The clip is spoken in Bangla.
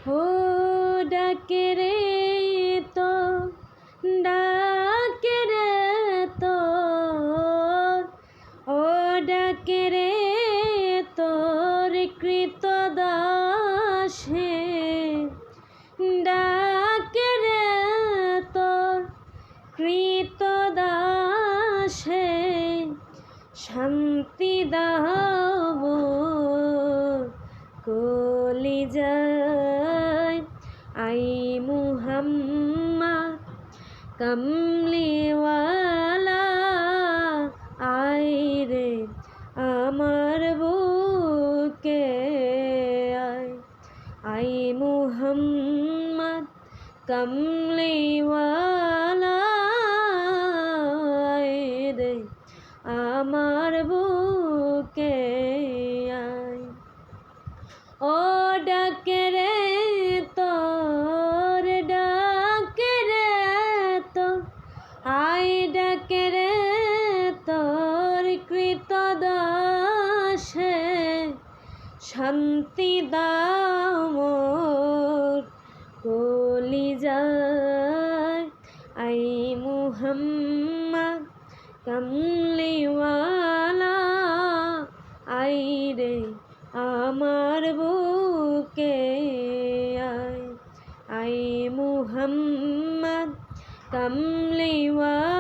ও ডাকে রে তো ডাকে রে তো ও ডাকে রে তোর কৃতদাসে ডাকে রে তোর কৃতদাসে শান্তি দাও কলিজায় আই মুহাম্মদ কামলিওয়ালা আই রে আমার বুকে আই মুহাম্মদ কামলিওয়ালা আই রে আমার বুকে আয়। ও ডাকে রে তোর ডাকে রে তো আই ডাকে রে তোর কৃতদাসে শান্তি দাও মোর কলিজায় আই মুহাম্মদ কামলিওয়ালা আই রে আমার বুকে আই মুহাম্মদ কামলিওয়ালা